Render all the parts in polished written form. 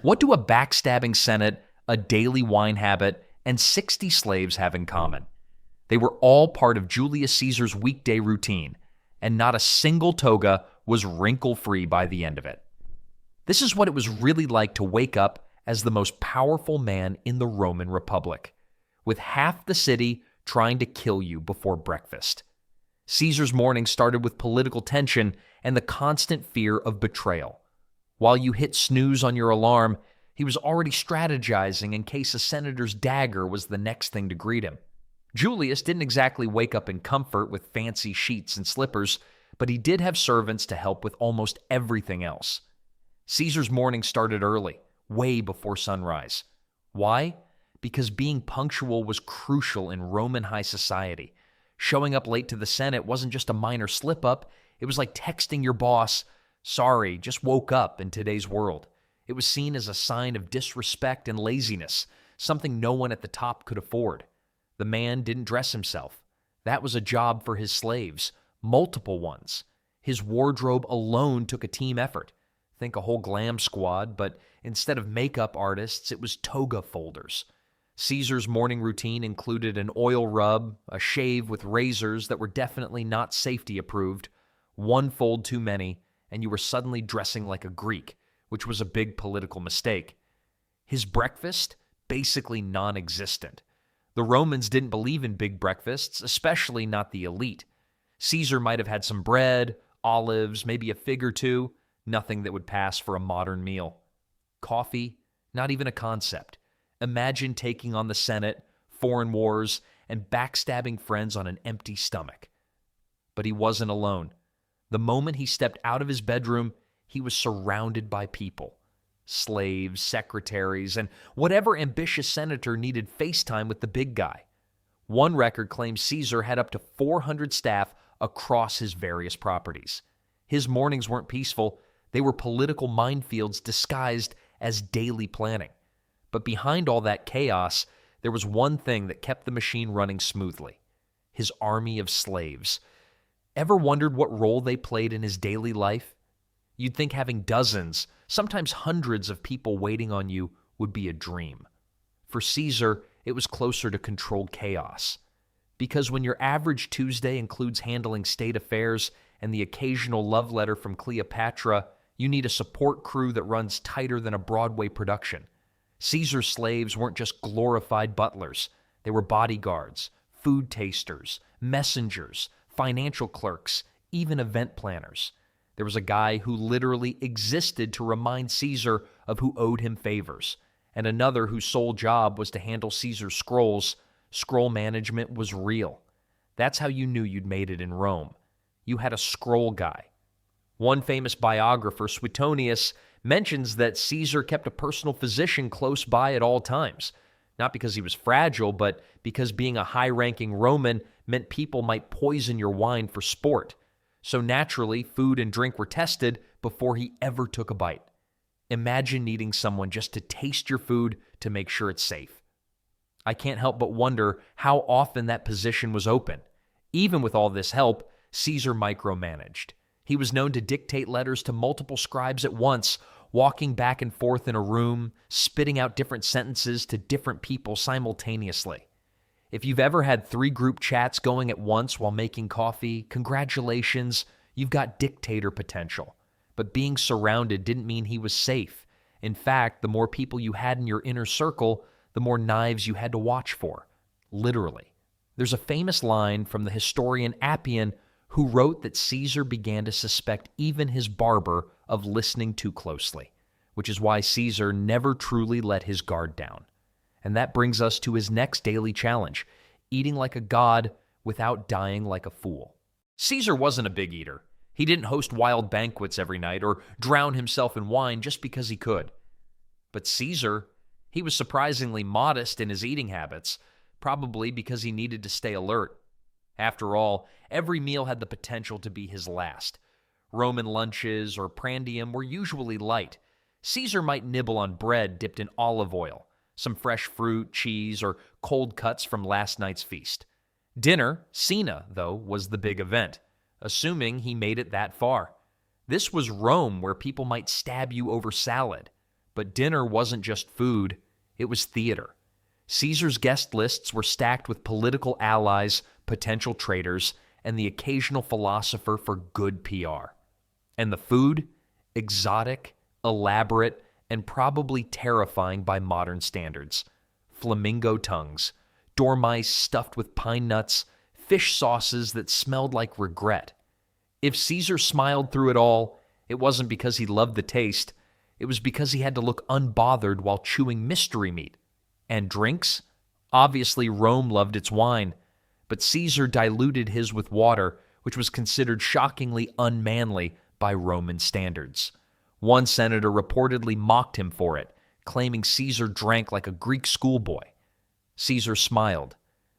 What do a backstabbing senate, a daily wine habit, and 60 slaves have in common? They were all part of Julius Caesar's weekday routine, and not a single toga was wrinkle-free by the end of it. This is what it was really like to wake up as the most powerful man in the Roman Republic, with half the city trying to kill you before breakfast. Caesar's morning started with political tension and the constant fear of betrayal. While you hit snooze on your alarm, he was already strategizing in case a senator's dagger was the next thing to greet him. Julius didn't exactly wake up in comfort with fancy sheets and slippers, but he did have servants to help with almost everything else. Caesar's morning started early, way before sunrise. Why? Because being punctual was crucial in Roman high society. Showing up late to the Senate wasn't just a minor slip-up, it was like texting your boss, "Sorry, just woke up," in today's world. It was seen as a sign of disrespect and laziness, something no one at the top could afford. The man didn't dress himself. That was a job for his slaves, multiple ones. His wardrobe alone took a team effort. Think a whole glam squad, but instead of makeup artists, it was toga folders. Caesar's morning routine included an oil rub, a shave with razors that were definitely not safety approved, one fold too many, and you were suddenly dressing like a Greek, which was a big political mistake. His breakfast? Basically non-existent. The Romans didn't believe in big breakfasts, especially not the elite. Caesar might have had some bread, olives, maybe a fig or two, nothing that would pass for a modern meal. Coffee? Not even a concept. Imagine taking on the Senate, foreign wars, and backstabbing friends on an empty stomach. But he wasn't alone. The moment he stepped out of his bedroom, he was surrounded by people. Slaves, secretaries, and whatever ambitious senator needed FaceTime with the big guy. One record claims Caesar had up to 400 staff across his various properties. His mornings weren't peaceful. They were political minefields disguised as daily planning. But behind all that chaos, there was one thing that kept the machine running smoothly: his army of slaves. Ever wondered what role they played in his daily life? You'd think having dozens, sometimes hundreds of people waiting on you would be a dream. For Caesar, it was closer to controlled chaos. Because when your average Tuesday includes handling state affairs and the occasional love letter from Cleopatra, you need a support crew that runs tighter than a Broadway production. Caesar's slaves weren't just glorified butlers. They were bodyguards, food tasters, messengers, financial clerks, even event planners. There was a guy who literally existed to remind Caesar of who owed him favors, and another whose sole job was to handle Caesar's scrolls. Scroll management was real. That's how you knew you'd made it in Rome. You had a scroll guy. One famous biographer, Suetonius, mentions that Caesar kept a personal physician close by at all times, not because he was fragile, but because being a high-ranking Roman meant people might poison your wine for sport. So naturally, food and drink were tested before he ever took a bite. Imagine needing someone just to taste your food to make sure it's safe. I can't help but wonder how often that position was open. Even with all this help, Caesar micromanaged. He was known to dictate letters to multiple scribes at once, walking back and forth in a room, spitting out different sentences to different people simultaneously. If you've ever had 3 group chats going at once while making coffee, congratulations, you've got dictator potential. But being surrounded didn't mean he was safe. In fact, the more people you had in your inner circle, the more knives you had to watch for. Literally. There's a famous line from the historian Appian, who wrote that Caesar began to suspect even his barber of listening too closely, which is why Caesar never truly let his guard down. And that brings us to his next daily challenge: eating like a god without dying like a fool. Caesar wasn't a big eater. He didn't host wild banquets every night or drown himself in wine just because he could. But Caesar, he was surprisingly modest in his eating habits, probably because he needed to stay alert. After all, every meal had the potential to be his last. Roman lunches or prandium were usually light. Caesar might nibble on bread dipped in olive oil, some fresh fruit, cheese, or cold cuts from last night's feast. Dinner, cena, though, was the big event, assuming he made it that far. This was Rome, where people might stab you over salad. But dinner wasn't just food, it was theater. Caesar's guest lists were stacked with political allies, potential traitors, and the occasional philosopher for good PR. And the food? Exotic, elaborate, and probably terrifying by modern standards. Flamingo tongues, dormice stuffed with pine nuts, fish sauces that smelled like regret. If Caesar smiled through it all, it wasn't because he loved the taste. It was because he had to look unbothered while chewing mystery meat. And drinks? Obviously, Rome loved its wine, but Caesar diluted his with water, which was considered shockingly unmanly by Roman standards. One senator reportedly mocked him for it, claiming Caesar drank like a Greek schoolboy. Caesar smiled.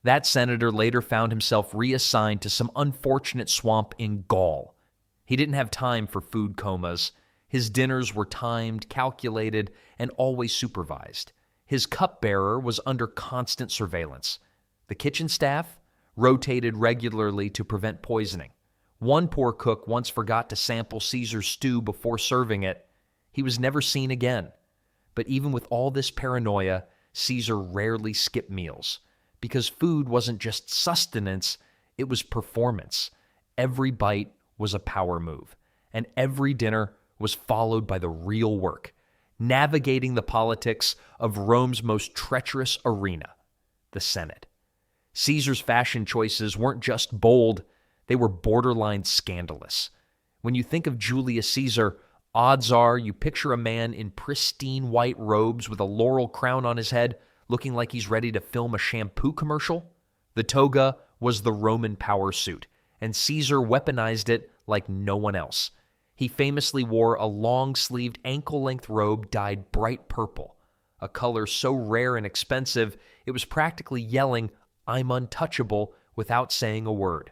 That senator later found himself reassigned to some unfortunate swamp in Gaul. He didn't have time for food comas. His dinners were timed, calculated, and always supervised. His cupbearer was under constant surveillance. The kitchen staff rotated regularly to prevent poisoning. One poor cook once forgot to sample Caesar's stew before serving it. He was never seen again. But even with all this paranoia, Caesar rarely skipped meals. Because food wasn't just sustenance, it was performance. Every bite was a power move, and every dinner was followed by the real work, navigating the politics of Rome's most treacherous arena, the Senate. Caesar's fashion choices weren't just bold, they were borderline scandalous. When you think of Julius Caesar, odds are you picture a man in pristine white robes with a laurel crown on his head, looking like he's ready to film a shampoo commercial. The toga was the Roman power suit, and Caesar weaponized it like no one else. He famously wore a long-sleeved ankle-length robe dyed bright purple, a color so rare and expensive it was practically yelling, "I'm untouchable," without saying a word.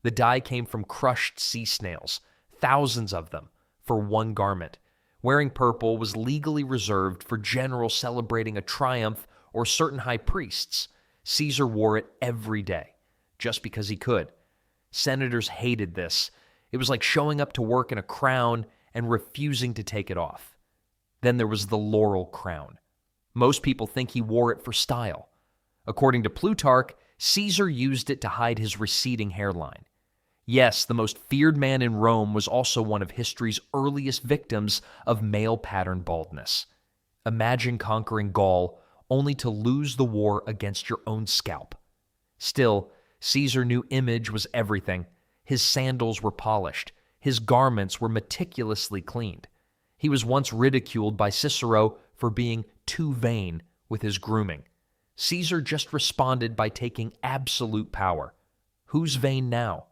The dye came from crushed sea snails, thousands of them, for one garment. Wearing purple was legally reserved for generals celebrating a triumph or certain high priests. Caesar wore it every day, just because he could. Senators hated this. It was like showing up to work in a crown and refusing to take it off. Then there was the laurel crown. Most people think he wore it for style. According to Plutarch, Caesar used it to hide his receding hairline. Yes, the most feared man in Rome was also one of history's earliest victims of male pattern baldness. Imagine conquering Gaul only to lose the war against your own scalp. Still, Caesar knew image was everything. His sandals were polished. His garments were meticulously cleaned. He was once ridiculed by Cicero for being too vain with his grooming. Caesar just responded by taking absolute power. Who's vain now?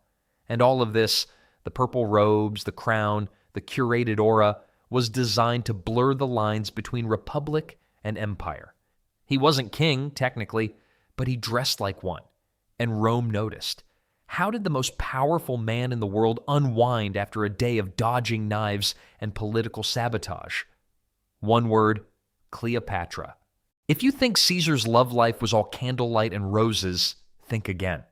And all of this, the purple robes, the crown, the curated aura, was designed to blur the lines between republic and empire. He wasn't king, technically, but he dressed like one, and Rome noticed. How did the most powerful man in the world unwind after a day of dodging knives and political sabotage? One word: Cleopatra. If you think Caesar's love life was all candlelight and roses, think again.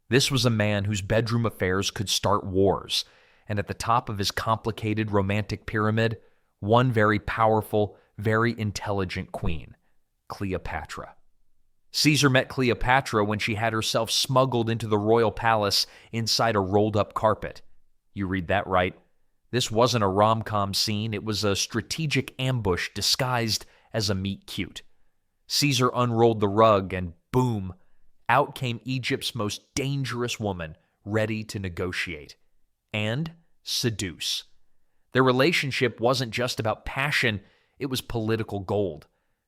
This was a man whose bedroom affairs could start wars, and at the top of his complicated romantic pyramid, one very powerful, very intelligent queen, Cleopatra. Caesar met Cleopatra when she had herself smuggled into the royal palace inside a rolled-up carpet. You read that right. This wasn't a rom-com scene, it was a strategic ambush disguised as a meet-cute. Caesar unrolled the rug and boom, out came Egypt's most dangerous woman, ready to negotiate and seduce. Their relationship wasn't just about passion, it was political gold.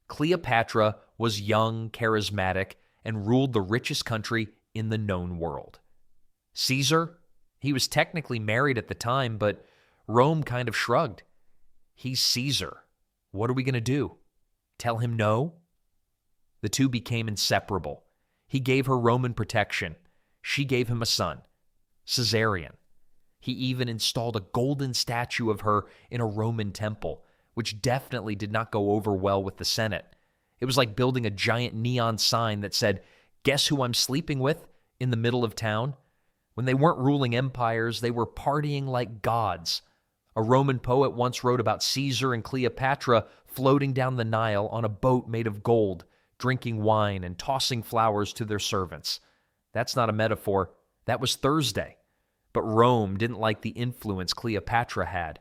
Cleopatra was young, charismatic, and ruled the richest country in the known world. Caesar? He was technically married at the time, but Rome kind of shrugged. He's Caesar. What are we going to do? Tell him no? The two became inseparable. He gave her Roman protection. She gave him a son, Caesarion. He even installed a golden statue of her in a Roman temple, which definitely did not go over well with the Senate. It was like building a giant neon sign that said, "Guess who I'm sleeping with?" in the middle of town. When they weren't ruling empires, they were partying like gods. A Roman poet once wrote about Caesar and Cleopatra floating down the Nile on a boat made of gold, drinking wine and tossing flowers to their servants. That's not a metaphor. That was Thursday. But Rome didn't like the influence Cleopatra had.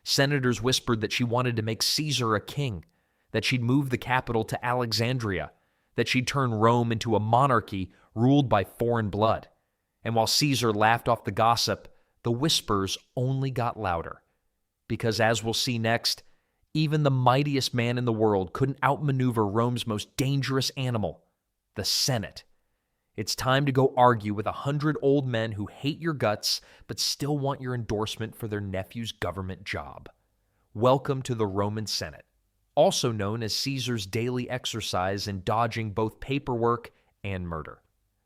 Senators whispered that she wanted to make Caesar a king, that she'd move the capital to Alexandria, that she'd turn Rome into a monarchy ruled by foreign blood. And while Caesar laughed off the gossip, the whispers only got louder. Because as we'll see next, even the mightiest man in the world couldn't outmaneuver Rome's most dangerous animal, the Senate. It's time to go argue with 100 old men who hate your guts but still want your endorsement for their nephew's government job. Welcome to the Roman Senate, also known as Caesar's daily exercise in dodging both paperwork and murder.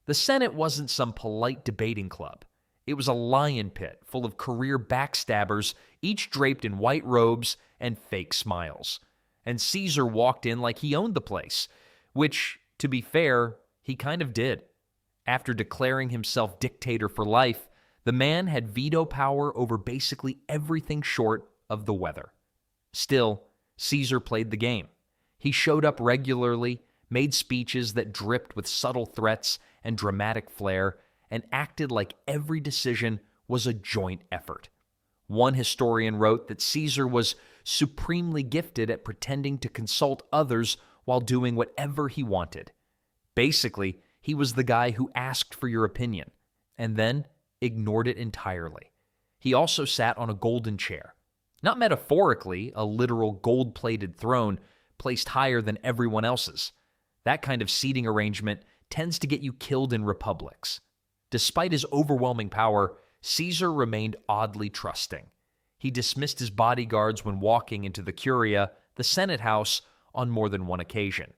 The Senate wasn't some polite debating club. It was a lion pit full of career backstabbers, each draped in white robes and fake smiles. And Caesar walked in like he owned the place, which, to be fair, he kind of did. After declaring himself dictator for life, the man had veto power over basically everything short of the weather. Still, Caesar played the game. He showed up regularly, made speeches that dripped with subtle threats and dramatic flair, and acted like every decision was a joint effort. One historian wrote that Caesar was supremely gifted at pretending to consult others while doing whatever he wanted. Basically, he was the guy who asked for your opinion and then ignored it entirely. He also sat on a golden chair. Not metaphorically, a literal gold-plated throne placed higher than everyone else's. That kind of seating arrangement tends to get you killed in republics. Despite his overwhelming power, Caesar remained oddly trusting. He dismissed his bodyguards when walking into the Curia, the Senate house, on more than one occasion.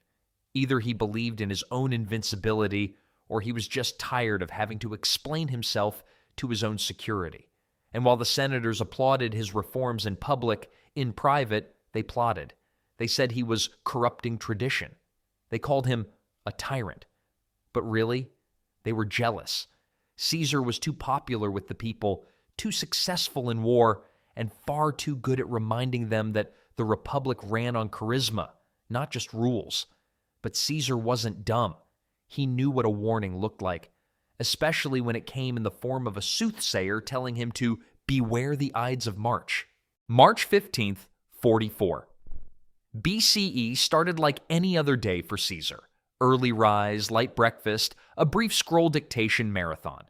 Either he believed in his own invincibility, or he was just tired of having to explain himself to his own security. And while the senators applauded his reforms in public, in private, they plotted. They said he was corrupting tradition. They called him a tyrant. But really, they were jealous. Caesar was too popular with the people, too successful in war, and far too good at reminding them that the republic ran on charisma, not just rules. But Caesar wasn't dumb. He knew what a warning looked like, especially when it came in the form of a soothsayer telling him to beware the Ides of March. March 15th, 44. BCE started like any other day for Caesar. Early rise, light breakfast, a brief scroll dictation marathon.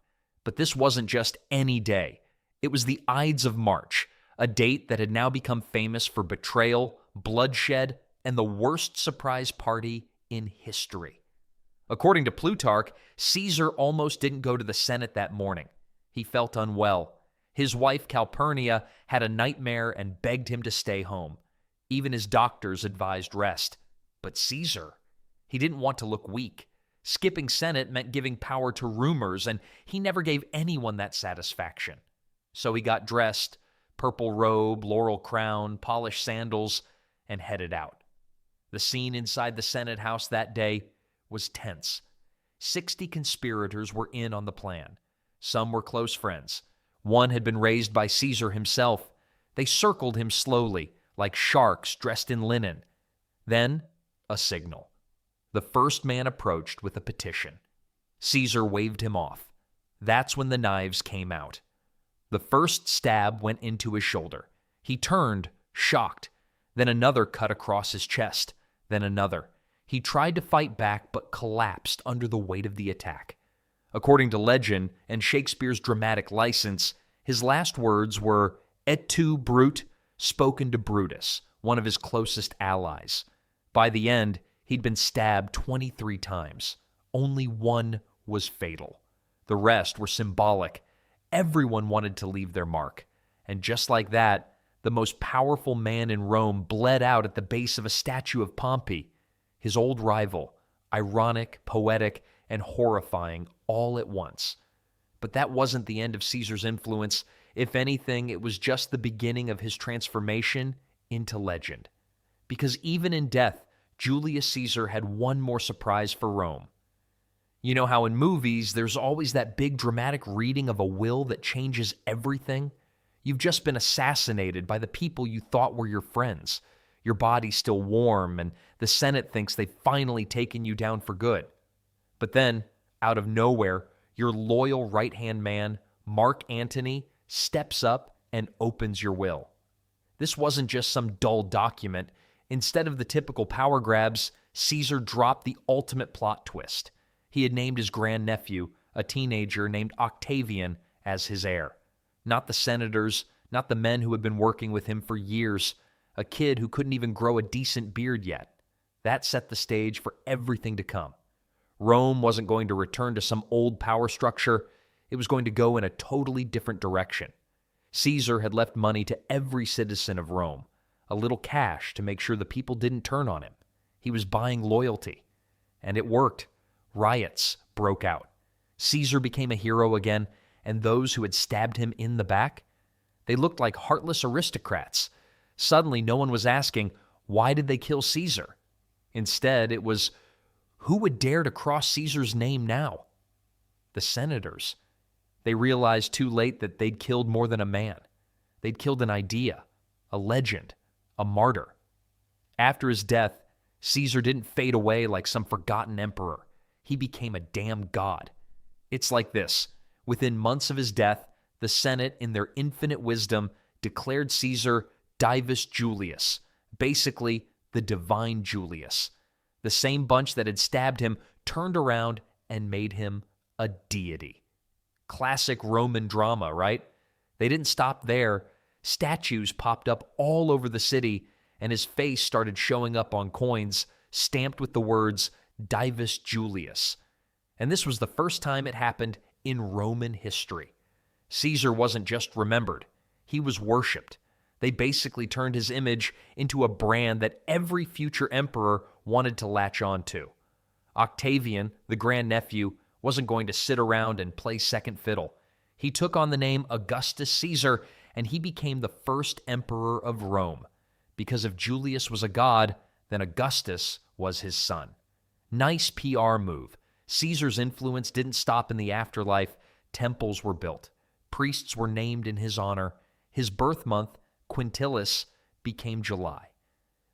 But this wasn't just any day. It was the Ides of March, a date that had now become famous for betrayal, bloodshed, and the worst surprise party in history. According to Plutarch, Caesar almost didn't go to the Senate that morning. He felt unwell. His wife Calpurnia had a nightmare and begged him to stay home. Even his doctors advised rest. But Caesar, he didn't want to look weak. Skipping Senate meant giving power to rumors, and he never gave anyone that satisfaction. So he got dressed, purple robe, laurel crown, polished sandals, and headed out. The scene inside the Senate house that day was tense. 60 conspirators were in on the plan. Some were close friends. One had been raised by Caesar himself. They circled him slowly, like sharks dressed in linen. Then, a signal. The first man approached with a petition. Caesar waved him off. That's when the knives came out. The first stab went into his shoulder. He turned, shocked. Then another cut across his chest. Then another. He tried to fight back but collapsed under the weight of the attack. According to legend and Shakespeare's dramatic license, his last words were "Et tu, Brute," spoken to Brutus, one of his closest allies. By the end, he'd been stabbed 23 times. Only one was fatal. The rest were symbolic. Everyone wanted to leave their mark. And just like that, the most powerful man in Rome bled out at the base of a statue of Pompey, his old rival, ironic, poetic, and horrifying all at once. But that wasn't the end of Caesar's influence. If anything, it was just the beginning of his transformation into legend. Because even in death, Julius Caesar had one more surprise for Rome. You know how in movies, there's always that big dramatic reading of a will that changes everything? You've just been assassinated by the people you thought were your friends. Your body's still warm, and the Senate thinks they've finally taken you down for good. But then, out of nowhere, your loyal right-hand man, Mark Antony, steps up and opens your will. This wasn't just some dull document. Instead of the typical power grabs, Caesar dropped the ultimate plot twist. He had named his grandnephew, a teenager named Octavian, as his heir. Not the senators, not the men who had been working with him for years, a kid who couldn't even grow a decent beard yet. That set the stage for everything to come. Rome wasn't going to return to some old power structure. It was going to go in a totally different direction. Caesar had left money to every citizen of Rome, a little cash to make sure the people didn't turn on him. He was buying loyalty. And it worked. Riots broke out. Caesar became a hero again, and those who had stabbed him in the back, they looked like heartless aristocrats. Suddenly, no one was asking, why did they kill Caesar? Instead, it was, who would dare to cross Caesar's name now? The senators. They realized too late that they'd killed more than a man. They'd killed an idea, a legend, a martyr. After his death, Caesar didn't fade away like some forgotten emperor. He became a damn god. It's like this. Within months of his death, the Senate, in their infinite wisdom, declared Caesar Divus Julius, basically the divine Julius. The same bunch that had stabbed him turned around and made him a deity. Classic Roman drama, right? They didn't stop there. Statues popped up all over the city, and his face started showing up on coins stamped with the words Divus Julius. And this was the first time it happened in Roman history. Caesar wasn't just remembered, he was worshipped. They basically turned his image into a brand that every future emperor wanted to latch on to. Octavian, the grandnephew, wasn't going to sit around and play second fiddle. He took on the name Augustus Caesar, and he became the first emperor of Rome. Because if Julius was a god, then Augustus was his son. Nice PR move. Caesar's influence didn't stop in the afterlife. Temples were built. Priests were named in his honor. His birth month, Quintilis, became July.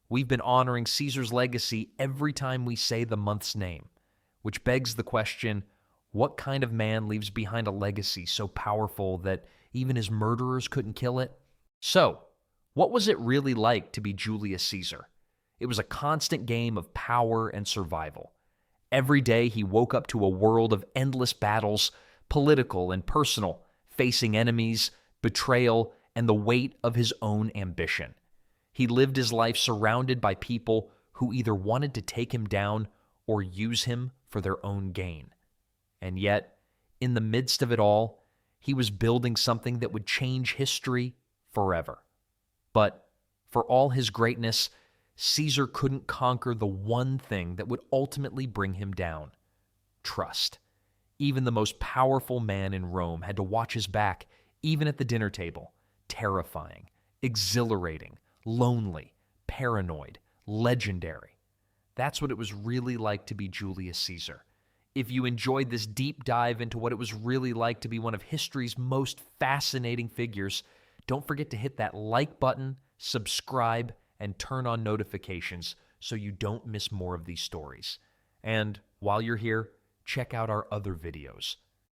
We've been honoring Caesar's legacy every time we say the month's name, which begs the question, what kind of man leaves behind a legacy so powerful that even his murderers couldn't kill it? So, what was it really like to be Julius Caesar? It was a constant game of power and survival. Every day he woke up to a world of endless battles, political and personal, facing enemies, betrayal, and the weight of his own ambition. He lived his life surrounded by people who either wanted to take him down or use him for their own gain. And yet, in the midst of it all, he was building something that would change history forever. But for all his greatness, Caesar couldn't conquer the one thing that would ultimately bring him down: trust. Even the most powerful man in Rome had to watch his back, even at the dinner table. Terrifying, exhilarating, lonely, paranoid, legendary. That's what it was really like to be Julius Caesar. If you enjoyed this deep dive into what it was really like to be one of history's most fascinating figures, don't forget to hit that like button, subscribe, and turn on notifications so you don't miss more of these stories. And while you're here, check out our other videos.